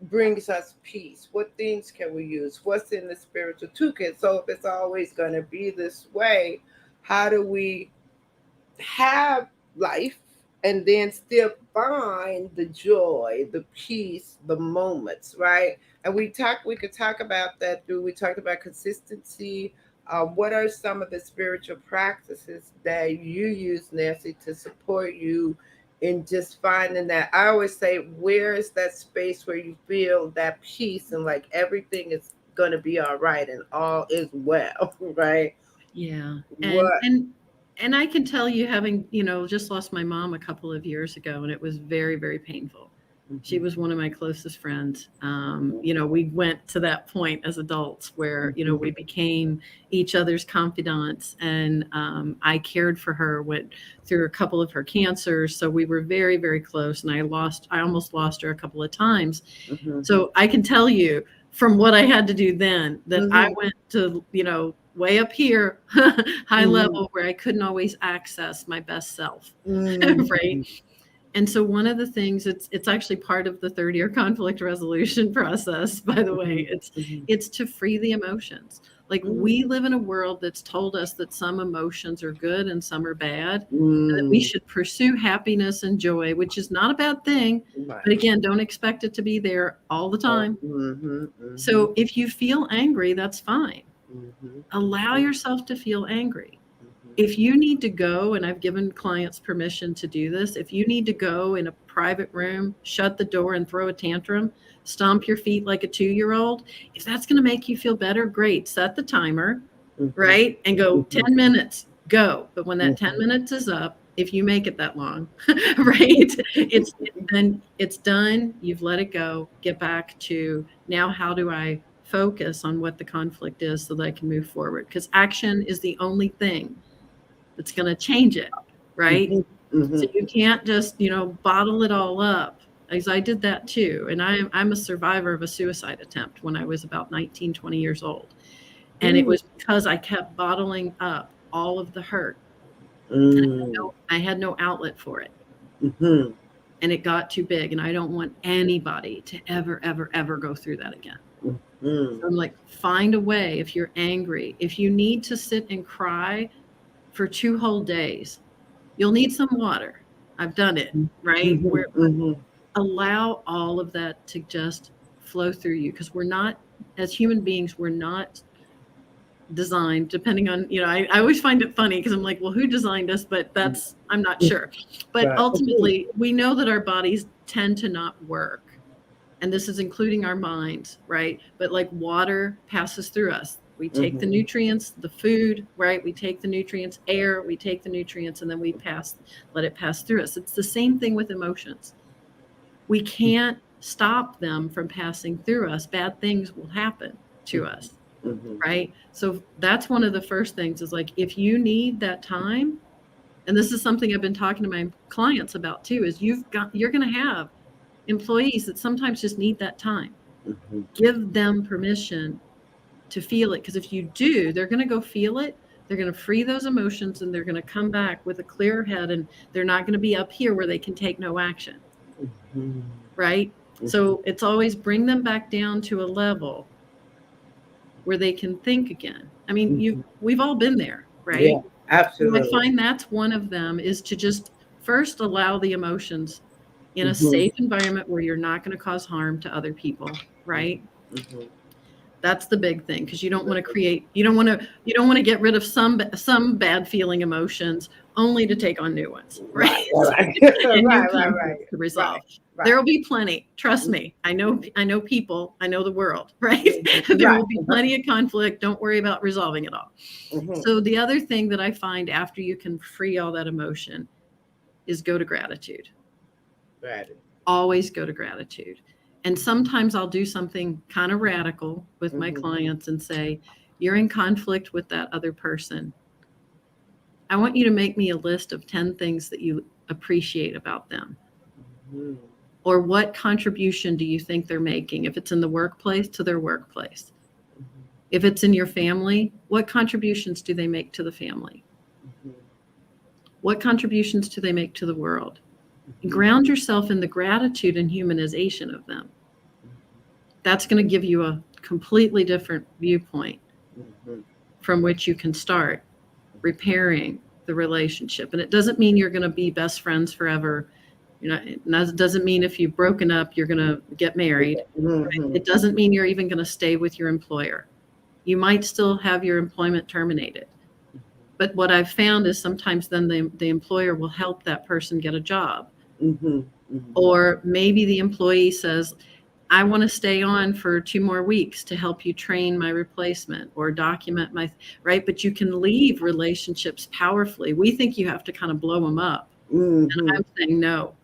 brings us peace. What things can we use? What's in the spiritual toolkit? So if it's always going to be this way, how do we have life and then still find the joy, the peace, the moments, right? And we could talk about that through, we talked about consistency. What are some of the spiritual practices that you use, Nancy, to support you in just finding that? I always say, where is that space where you feel that peace and like everything is going to be all right and all is well, right? Yeah. And What? and and I can tell you having, just lost my mom a couple of years ago and it was very, very painful. She Mhm, was one of my closest friends. We went to that point as adults where, mhm, we became each other's confidants and I cared for her, went through a couple of her cancers. So we were very, very close and I almost lost her a couple of times. mhm, So I can tell you from what I had to do then that I mhm, went to, way up here, high mhm, level where I couldn't always access my best self, right? mhm, And so one of the things it's actually part of the 30-year conflict resolution process, by the way. mhm, It's mhm, it's to free the emotions. Like mhm, we live in a world that's told us that some emotions are good and some are bad, and that we mm, should pursue happiness and joy, which is not a bad thing. But right. again, don't expect it to be there all the Oh, time. mhm, mhm, So if you feel angry, that's fine. mhm, Allow mhm, yourself to feel angry. mhm, If you need to go, and I've given clients permission to do this, if you need to go in a private room, shut the door and throw a tantrum, stomp your feet like a 2-year-old, if that's going to make you feel better, great. Set the timer, mhm, right? And go mhm, 10 minutes, go. But when that 10 mhm. minutes is up, if you make it that long, right? It's done. You've let it go. Get back to now, how do I focus on what the conflict is so that I can move forward? Because action is the only thing that's going to change it, right? Mhm, So mhm, you can't just, bottle it all up. As I did that too. And I'm a survivor of a suicide attempt when I was about 19, 20 years old. And it mm, was because I kept bottling up all of the hurt. And mm, I had no outlet for it. mhm, And it got too big. And I don't want anybody to ever, ever, ever go through that again. mhm, So I'm like, find a way if you're angry. If you need to sit and cry for 2 whole days, you'll need some water. I've done it, right? mhm, Where mhm. allow all of that to just flow through you because we're not, as human beings, we're not designed, depending on, I always find it funny because I'm like, well, who designed us? But I'm not sure. But Right. ultimately, we know that our bodies tend to not work. And this is including our minds, right? But like water passes through us. We take the Mhm, nutrients, the food, right? We take the nutrients, air, we take the nutrients, and then let it pass through us. It's the same thing with emotions. We can't stop them from passing through us. Bad things will happen. to us, Mm-hmm. right? So that's one of the first things is like if you need that time, and this is something I've been talking to my clients about too, is you're going to have employees that sometimes just need that time. Mm-hmm. Give them permission to feel it, because if you do, they're going to go feel it. They're going to free those emotions and they're going to come back with a clear head, and they're not going to be up here where they can take no action, Mm-hmm. right? So it's always bring them back down to a level where they can think again. I mean, Mm-hmm. we've all been there, Yeah, right? So I absolutely. find that's one of them, is to just first allow the emotions in a Mm-hmm. safe environment where you're not going to cause harm to other people, right? Mm-hmm. That's the big thing, because you don't want to get rid of some bad feeling emotions only to take on new ones, right? Right, right, And new right, right, conflicts right, to right, resolve. There right. will be plenty. Trust me. I know people, I know the world, right? Mm-hmm. There Right. will be plenty of conflict. Don't worry about resolving it all. Mm-hmm. So the other thing that I find after you can free all that emotion is go to gratitude. Right. Always go to gratitude. And sometimes I'll do something kind of radical with my Mm-hmm. clients and say, you're in conflict with that other person. I want you to make me a list of 10 things that you appreciate about them. Mm-hmm. Or what contribution do you think they're making? If it's in the workplace, to their workplace. If it's in your family, what contributions do they make to the family? Mm-hmm. What contributions do they make to the world? Mm-hmm. Ground yourself in the gratitude and humanization of them. That's going to give you a completely different viewpoint Mm-hmm. from which you can start repairing the relationship. And it doesn't mean you're going to be best friends forever. It doesn't mean if you've broken up, you're going to get married. Right? Mm-hmm. It doesn't mean you're even going to stay with your employer. You might still have your employment terminated. But what I've found is sometimes then the employer will help that person get a job. Mm-hmm. Mm-hmm. Or maybe the employee says, I want to stay on for 2 more weeks to help you train my replacement or document my, right? But you can leave relationships powerfully. We think you have to kind of blow them up. And Mm-hmm. I'm saying, no,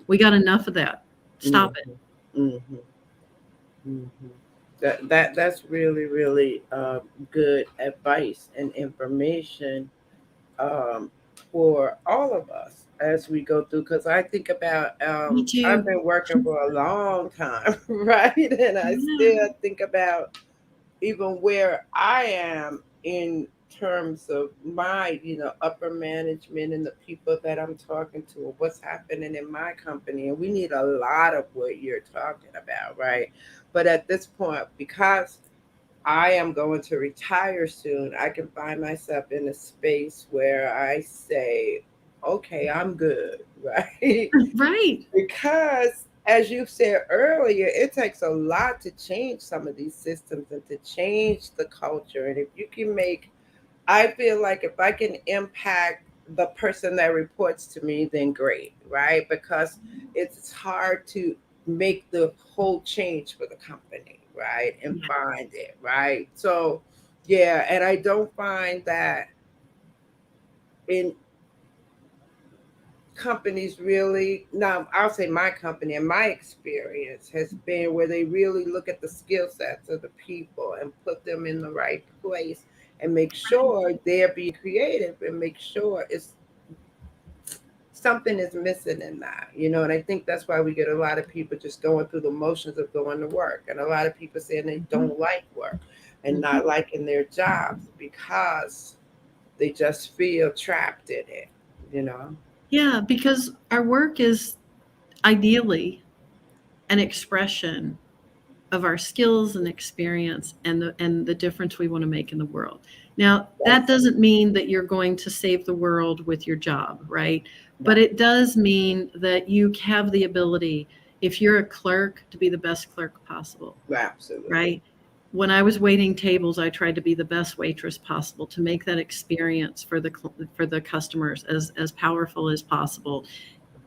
we got enough of that. Stop it. Mm-hmm. Mm-hmm. That's really really good advice and information um, for all of us as we go through. Because I think about Me I've too. been working for a long time, right? And I Yeah. still think about even where I am in terms of my, upper management and the people that I'm talking to, and what's happening in my company. And we need a lot of what you're talking about, right? But at this point, because I am going to retire soon, I can find myself in a space where I say, okay, I'm good, right? Right. Because as you said earlier, it takes a lot to change some of these systems and to change the culture. And if you can make, I feel like if I can impact the person that reports to me, then great, right? Because it's hard to make the whole change for the company, right? And Yeah. find it, right? So, yeah, and I don't find that in companies really, now I'll say my company and my experience has been where they really look at the skill sets of the people and put them in the right place and make sure they're being creative and make sure it's something is missing in that, and I think that's why we get a lot of people just going through the motions of going to work, and a lot of people saying they Mhm. don't like work and Mhm. not liking their jobs because they just feel trapped in it. Yeah, because our work is ideally an expression of our skills and experience and the difference we want to make in the world. Now, that That's doesn't mean that you're going to save the world with your job, right? But right. it does mean that you have the ability, if you're a clerk, to be the best clerk possible, Absolutely. right? When I was waiting tables, I tried to be the best waitress possible to make that experience for the customers as powerful as possible.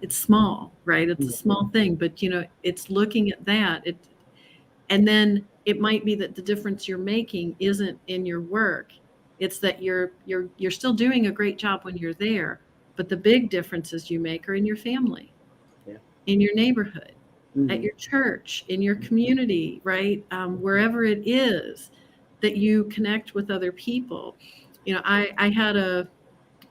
It's small, right? It's a Mhm. small thing, but it's looking at that. And then it might be that the difference you're making isn't in your work. It's that you're still doing a great job when you're there, but the big differences you make are in your family, Yeah. in your neighborhood. at Mhm. your church, in your community, right? Wherever it is that you connect with other people. I had a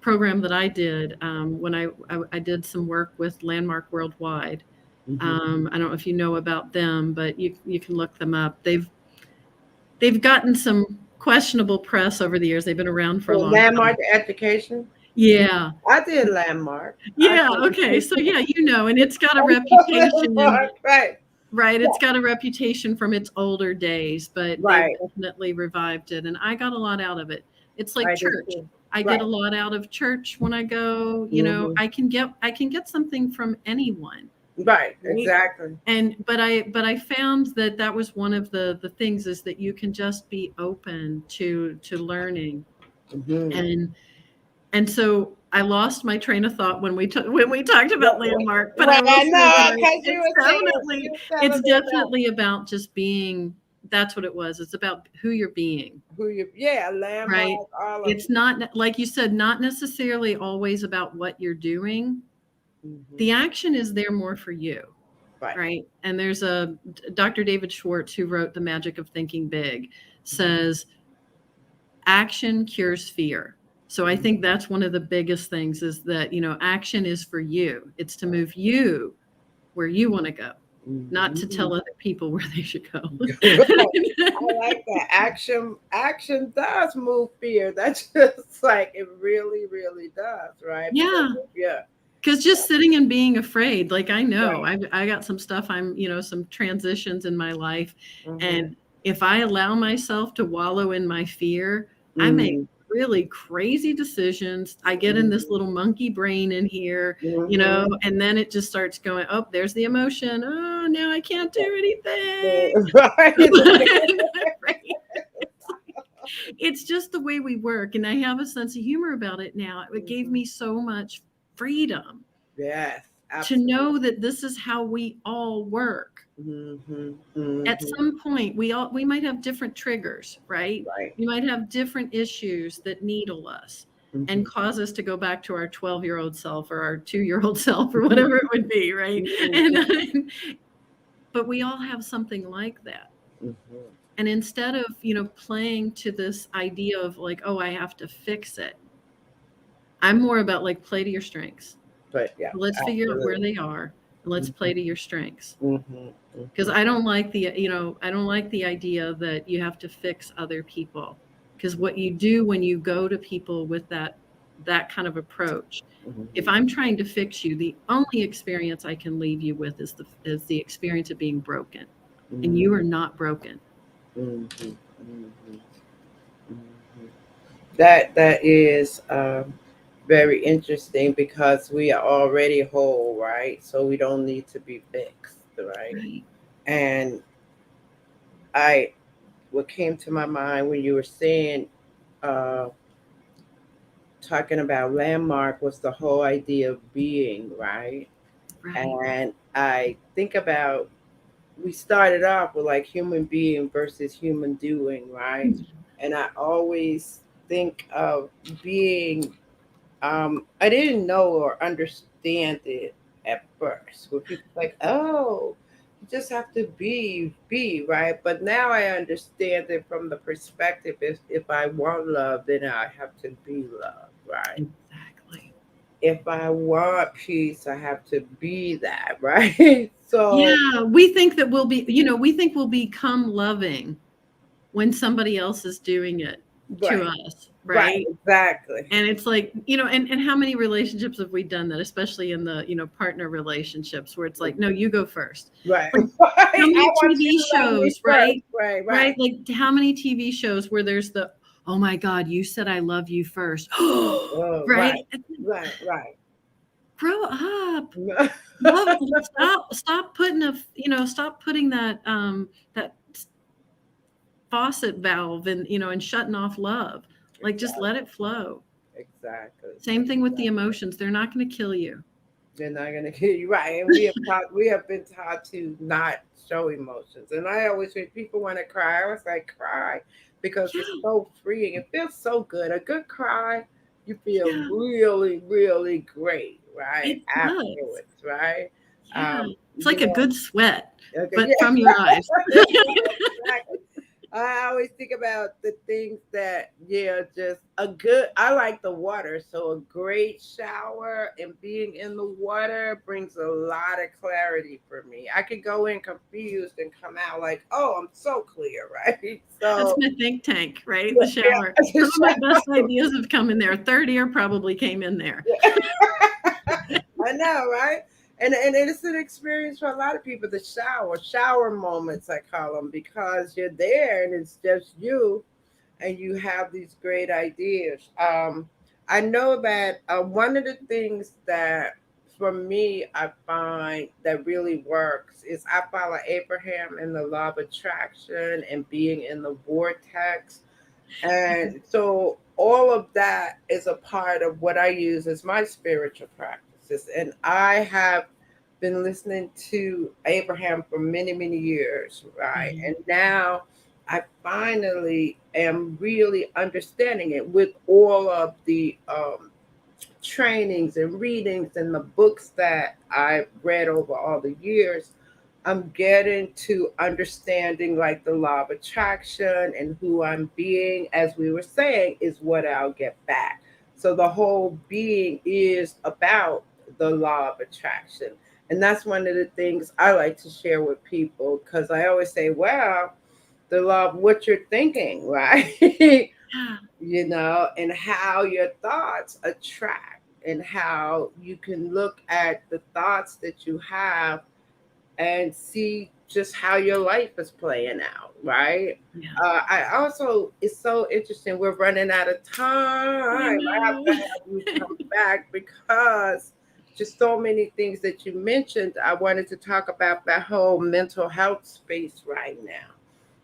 program that I did when I did some work with Landmark Worldwide. Mhm. I don't know if you know about them, but you can look them up. They've gotten some questionable press over the years. They've been around for a So long time. landmark education. Yeah. I did landmark. I Yeah, okay. did. So yeah, and it's got a I know reputation, landmark. Right. right? Yeah. It's got a reputation from its older days, but they've Right. definitely revived it, and I got a lot out of it. It's like I did church. too. I get Right. a lot out of church when I go. Mhm. I can get something from anyone, Right. right? Exactly. But I found that that was one of the things is that you can just be open to learning. Mhm. And so I lost my train of thought when we talked about Right. landmark, but I Right. will I say know that because you it's were saying you definitely were it's telling me about definitely about just being. That's what it was. It's about who you're being, who you. Yeah. right? Landmark. All of It's it. not like you said, not necessarily always about what you're doing. The Mhm. action is there more for you, Right. right? And there's a Dr. David Schwartz who wrote The Magic of Thinking Big says action cures fear. So I Mhm. think that's one of the biggest things is that, action is for you. It's to Right. move you where you want to go, not to Mhm. tell other people where they should go. Right. I like that. Action does move fear. That's just like it really, really does, right? Because Yeah. yeah, Because just sitting and being afraid, like I know, right. I got some stuff. Some transitions in my life, Mm-hmm. and if I allow myself to wallow in my fear, I make Mm-hmm. really crazy decisions. I get in this Mm-hmm. little monkey brain in here, Mm-hmm. and then it just starts going. Oh, there's the emotion. Oh, now I can't do anything. Right. Right? It's just the way we work, and I have a sense of humor about it now. It gave Mhm. me so much freedom Yes, to absolutely. know that this is how we all work. Mm-hmm. At Mm-hmm. some point, we might have different triggers, right? Right. We might have different issues that needle us and Mm-hmm. cause us to go back to our 12-year-old self or our 2-year-old self or whatever it would be, right? Mm-hmm. And but we all have something like that. Mm-hmm. And instead of, playing to this idea of like, oh, I have to fix it, I'm more about like play to your strengths. But yeah, Let's figure out where absolutely. they are and let's Mm-hmm. play to your strengths. Mm-hmm. Because Mm-hmm. I don't like the idea that you have to fix other people. Because what you do when you go to people with that kind of approach, if Mm-hmm. I'm trying to fix you, the only experience I can leave you with is the experience of being broken, and you are not broken. Mm-hmm. Mm-hmm. Mm-hmm. That is very interesting because we are already whole, right? So we don't need to be fixed, right? Right. And I, what came to my mind when you were saying, uh, talking about landmark was the whole idea of being, right? Right. And I think about we started off with like human being versus human doing, right? And I always think of being. I didn't know or understand it at first. Where people like, oh, you just have to be right. But now I understand it from the perspective: if I want love, then I have to be love, right? Exactly. If I want peace, I have to be that, right? So, Yeah, we think we'll become loving when somebody else is doing it to right, us, right, right? exactly, And it's like, and how many relationships have we done that, especially in the, partner relationships where it's like, no, you go first. right, Or how right. I many want you TV to love me shows, first, right? right, right. Right? Like how many TV shows where there's the, oh my God, you said I love you first. Oh, Right? right, right, right. Grow up. Love, stop putting that faucet valve and, and shutting off love. Like just let Exactly. it flow. Exactly. Same thing with the Exactly. emotions. They're not going to kill you. They're not gonna get you right. And we have been taught to not show emotions. And I always when people want to cry, I was like cry because it's Yeah, so freeing. It feels so good. A good cry, you feel yeah, really, really great, right? it does. Afterwards, right? Yeah. It's You like a know, good sweat, okay, but from yeah. your eyes. Exactly. I always think about the things that, yeah, just a good, I like the water. So a great shower and being in the water brings a lot of clarity for me. I could go in confused and come out like, oh, I'm so clear, right? That's So, my think tank, right? yeah, The shower. yeah, Some of my best ideas have come in there. Third year probably came in there. I know, right? And it's an experience for a lot of people. The shower moments, I call them, because you're there and it's just you, and you have these great ideas. I know that one of the things that for me I find that really works is I follow Abraham in the law of attraction and being in the vortex. And so all of that is a part of what I use as my spiritual practices. And I have been listening to Abraham for many, many years, right? Mhm. And now I finally am really understanding it with all of the trainings and readings and the books that I've read over all the years. I'm getting to understanding like the law of attraction and who I'm being, as we were saying, is what I'll get back. So the whole being is about the law of attraction. And that's one of the things I like to share with people because I always say, well, the law of what you're thinking, right? Yeah. And how your thoughts attract and how you can look at the thoughts that you have and see just how your life is playing out, right? Yeah. I also, it's so interesting. We're running out of time. I I have know. to have you come back because just so many things that you mentioned. I wanted to talk about that whole mental health space right now,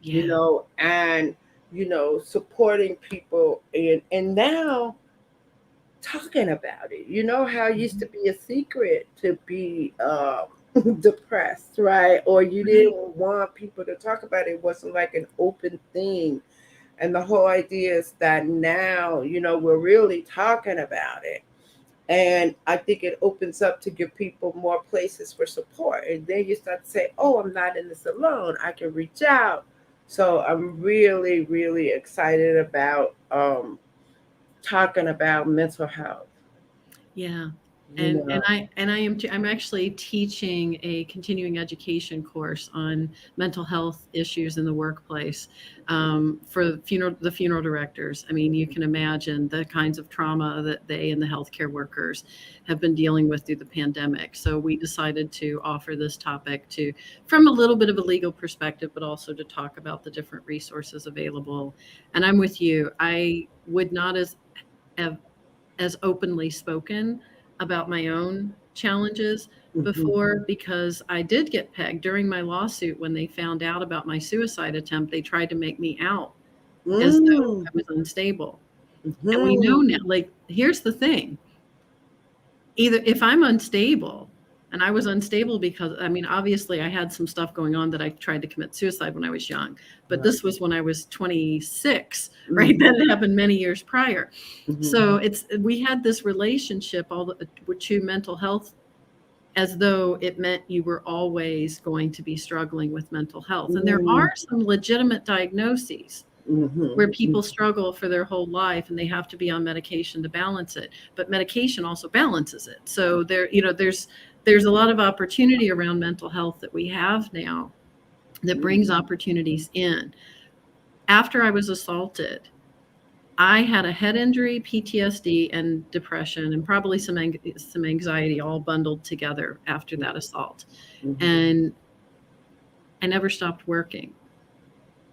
Yeah. and supporting people and now talking about it. You know how it used Mhm. to be a secret to be depressed, right? Or you Right. didn't want people to talk about it. It wasn't like an open thing. And the whole idea is that now, we're really talking about it. And I think it opens up to give people more places for support. And then you start to say, oh, I'm not in this alone. I can reach out. So I'm really, really excited about talking about mental health. Yeah. You And know, I'm actually teaching a continuing education course on mental health issues in the workplace, for the funeral directors. I mean, you can imagine the kinds of trauma that they and the healthcare workers have been dealing with through the pandemic. So we decided to offer this topic to from a little bit of a legal perspective, but also to talk about the different resources available. And I'm with you. I would not have as openly spoken about my own challenges hmm before, because I did get pegged during my lawsuit. When they found out about my suicide attempt, they tried to make me out as though mm I was unstable. And we know hmm now, like, here's the thing, either if I'm unstable, and I was unstable because, I mean, obviously I had some stuff going on that I tried to commit suicide when I was young, but right. this was when I was 26, right? hmm That happened many years prior. hmm So we had this relationship to mental health as though it meant you were always going to be struggling with mental health. And there are some legitimate diagnoses where hmm people struggle for their whole life and they have to be on medication to balance it, but medication also balances it. So there's a lot of opportunity around mental health that we have now that brings opportunities in. After I was assaulted, I had a head injury, PTSD, and depression, and probably some anxiety all bundled together after that assault. hmm And I never stopped working.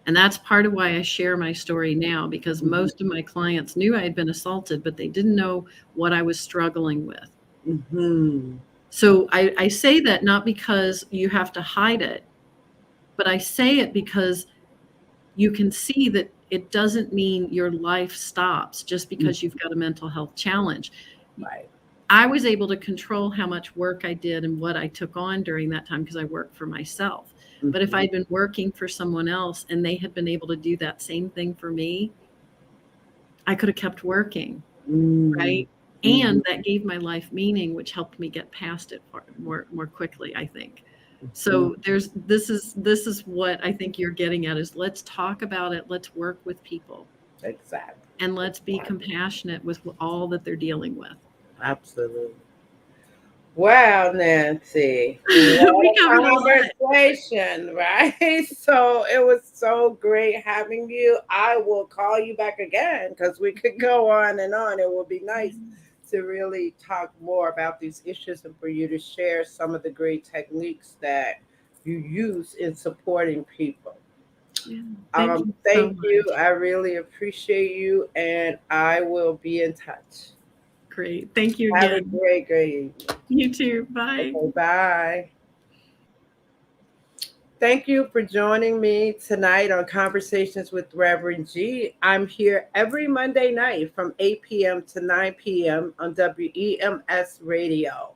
And that's part of why I share my story now, because most of my clients knew I had been assaulted, but they didn't know what I was struggling with. hmm So I say that not because you have to hide it, but I say it because you can see that it doesn't mean your life stops just because you've got a mental health challenge. Right. I was able to control how much work I did and what I took on during that time because I worked for myself. But if hmm I'd been working for someone else and they had been able to do that same thing for me, I could have kept working, mm right? and that gave my life meaning, which helped me get past it more quickly, I think. Mhm. So this is what I think you're getting at is let's talk about it, let's work with people, Exactly. and let's be Exactly. compassionate with all that they're dealing with. Absolutely. Wow, Nancy, We what covered a lot. a conversation, right? So it was so great having you. I will call you back again because we could go on and on. It will be nice to really talk more about these issues and for you to share some of the great techniques that you use in supporting people. Yeah. Thank you so Thank you. much. I really appreciate you, and I will be in touch. Great. Thank you Have a again. great evening. You too. Bye. Okay, bye. Thank you for joining me tonight on Conversations with Reverend G. I'm here every Monday night from 8 p.m. to 9 p.m. on WEMS Radio.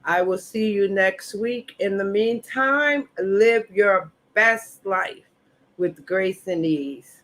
I will see you next week. In the meantime, live your best life with grace and ease.